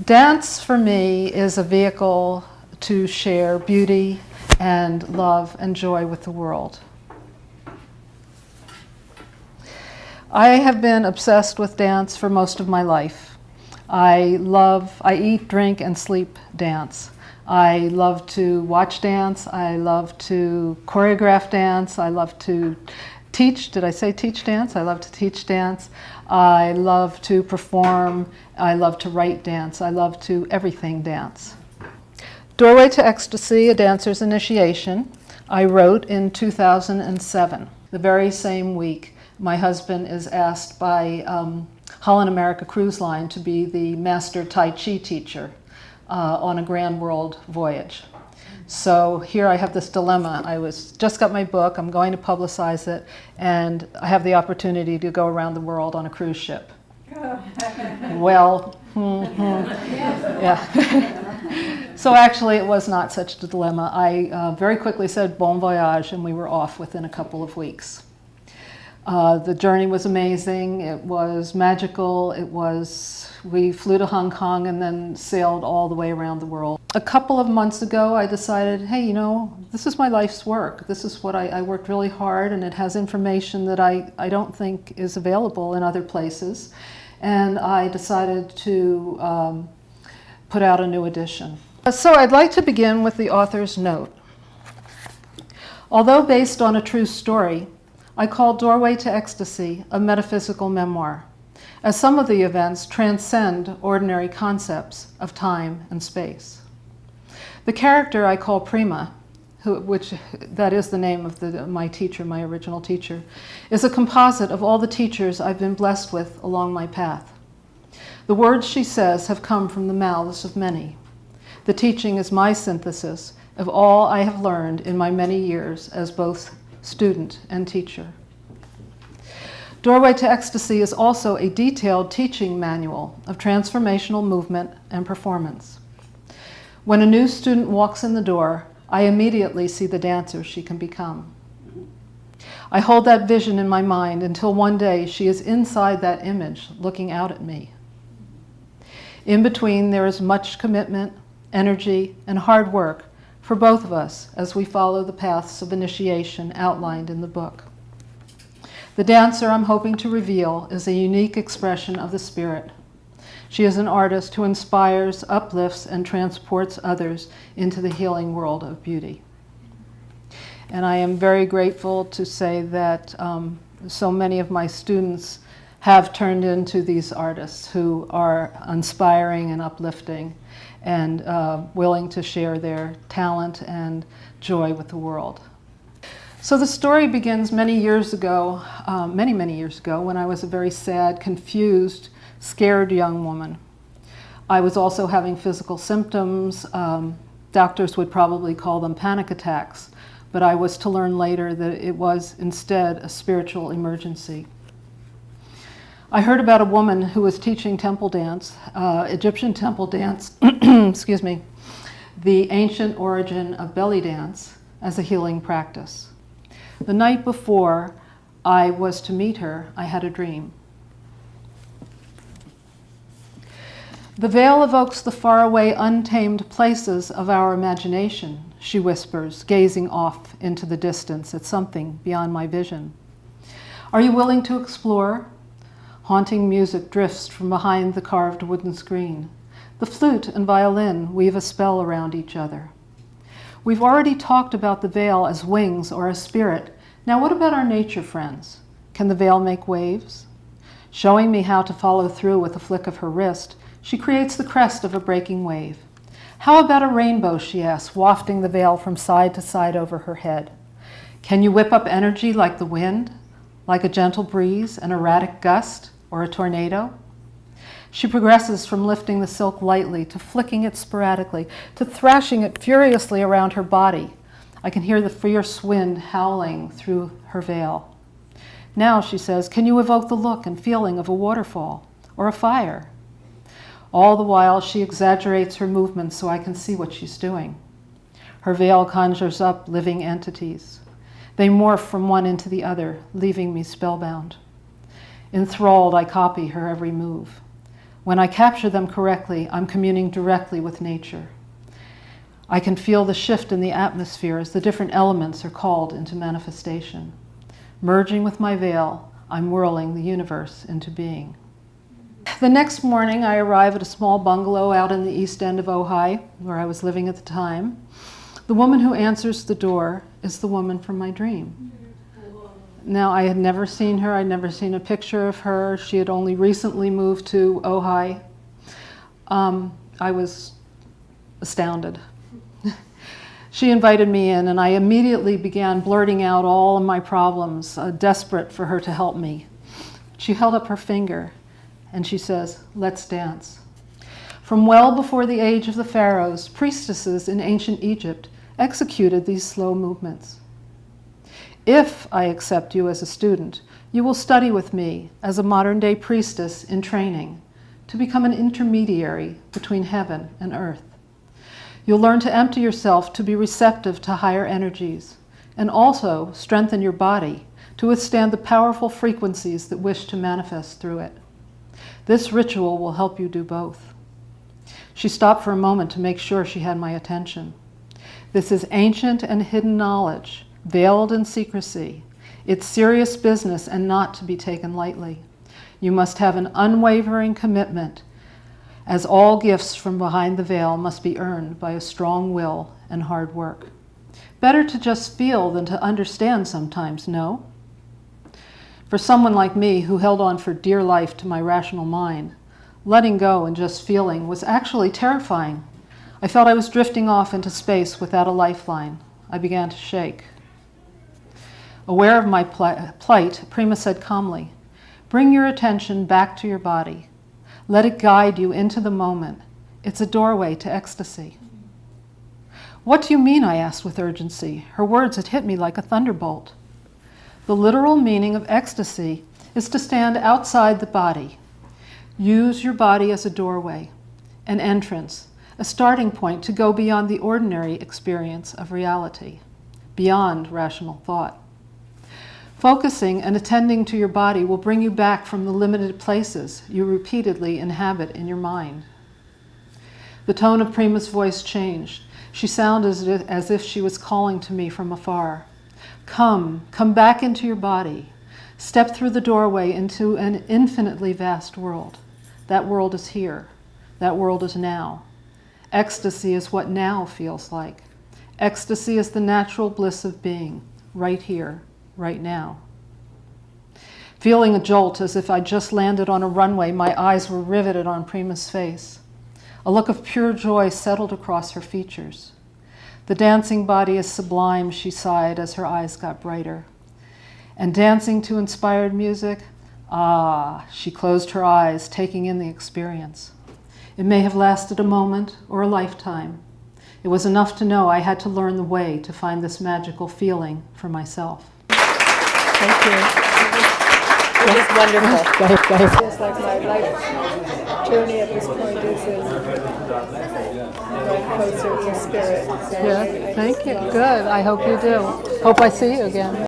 Dance for me is a vehicle to share beauty and love and joy with the world. I have been obsessed with dance for most of my life. I eat, drink, and sleep dance. I love to watch dance. I love to choreograph dance. I love to teach. Did I say teach dance? I love to teach dance. I love to perform. I love to write dance. I love to everything dance. Doorway to Ecstasy, A Dancer's Initiation, I wrote in 2007. The very same week, my husband is asked by Holland America Cruise Line to be the master Tai Chi teacher on a grand world voyage. So here I have this dilemma. Just got my book, I'm going to publicize it, and I have the opportunity to go around the world on a cruise ship. Well, yeah. So actually it was not such a dilemma. I very quickly said bon voyage, and we were off within a couple of weeks. The journey was amazing. It was magical. We flew to Hong Kong and then sailed all the way around the world. A couple of months ago, I decided, hey, you know, this is my life's work. This is what I worked really hard, and it has information that I don't think is available in other places. And I decided to put out a new edition. So I'd like to begin with the author's note. Although based on a true story, I call Doorway to Ecstasy a metaphysical memoir, as some of the events transcend ordinary concepts of time and space. The character I call Prima, that is the name of my teacher, my original teacher, is a composite of all the teachers I've been blessed with along my path. The words she says have come from the mouths of many. The teaching is my synthesis of all I have learned in my many years as both student and teacher. Doorway to Ecstasy is also a detailed teaching manual of transformational movement and performance. When a new student walks in the door, I immediately see the dancer she can become. I hold that vision in my mind until one day she is inside that image looking out at me. In between, there is much commitment, energy, and hard work for both of us as we follow the paths of initiation outlined in the book. The dancer I'm hoping to reveal is a unique expression of the spirit. She is an artist who inspires, uplifts, and transports others into the healing world of beauty. And I am very grateful to say that so many of my students have turned into these artists who are inspiring and uplifting and willing to share their talent and joy with the world. So the story begins many years ago, many years ago, when I was a very sad, confused, scared young woman. I was also having physical symptoms. Doctors would probably call them panic attacks, but I was to learn later that it was instead a spiritual emergency. I heard about a woman who was teaching temple dance, Egyptian temple dance, excuse me, the ancient origin of belly dance as a healing practice. The night before I was to meet her, I had a dream. The veil evokes the faraway, untamed places of our imagination, she whispers, gazing off into the distance at something beyond my vision. Are you willing to explore? Haunting music drifts from behind the carved wooden screen. The flute and violin weave a spell around each other. We've already talked about the veil as wings or a spirit. Now what about our nature friends? Can the veil make waves? Showing me how to follow through with a flick of her wrist, she creates the crest of a breaking wave. How about a rainbow, she asks, wafting the veil from side to side over her head. Can you whip up energy like the wind, like a gentle breeze, an erratic gust, or a tornado? She progresses from lifting the silk lightly to flicking it sporadically, to thrashing it furiously around her body. I can hear the fierce wind howling through her veil. Now, she says, can you evoke the look and feeling of a waterfall or a fire? All the while, she exaggerates her movements so I can see what she's doing. Her veil conjures up living entities. They morph from one into the other, leaving me spellbound. Enthralled, I copy her every move. When I capture them correctly, I'm communing directly with nature. I can feel the shift in the atmosphere as the different elements are called into manifestation. Merging with my veil, I'm whirling the universe into being. The next morning, I arrive at a small bungalow out in the east end of Ojai, where I was living at the time. The woman who answers the door is the woman from my dream. Now, I had never seen her. I'd never seen a picture of her. She had only recently moved to Ojai. I was astounded. She invited me in, and I immediately began blurting out all of my problems, desperate for her to help me. She held up her finger, and she says, "Let's dance." From well before the age of the pharaohs, priestesses in ancient Egypt executed these slow movements. If I accept you as a student, you will study with me as a modern-day priestess in training to become an intermediary between heaven and earth. You'll learn to empty yourself to be receptive to higher energies, and also strengthen your body to withstand the powerful frequencies that wish to manifest through it. This ritual will help you do both. She stopped for a moment to make sure she had my attention. This is ancient and hidden knowledge, veiled in secrecy. It's serious business and not to be taken lightly. You must have an unwavering commitment, as all gifts from behind the veil must be earned by a strong will and hard work. Better to just feel than to understand sometimes, no? For someone like me who held on for dear life to my rational mind, letting go and just feeling was actually terrifying. I felt I was drifting off into space without a lifeline. I began to shake. Aware of my plight, Prima said calmly, "Bring your attention back to your body. Let it guide you into the moment. It's a doorway to ecstasy." "What do you mean?" I asked with urgency. Her words had hit me like a thunderbolt. The literal meaning of ecstasy is to stand outside the body. Use your body as a doorway, an entrance, a starting point to go beyond the ordinary experience of reality, beyond rational thought. Focusing and attending to your body will bring you back from the limited places you repeatedly inhabit in your mind. The tone of Prima's voice changed. She sounded as if she was calling to me from afar. Come back into your body. Step through the doorway into an infinitely vast world. That world is here. That world is now. Ecstasy is what now feels like. Ecstasy is the natural bliss of being, right here, right now. Feeling a jolt as if I just landed on a runway, my eyes were riveted on Prima's face. A look of pure joy settled across her features. "The dancing body is sublime," she sighed as her eyes got brighter. "And dancing to inspired music? Ah," she closed her eyes, taking in the experience. It may have lasted a moment or a lifetime. It was enough to know I had to learn the way to find this magical feeling for myself. Thank you. It was wonderful. It's like my life journey at this point is closer to spirit. So Yeah, thank you. Good. I hope you do. Hope I see you again.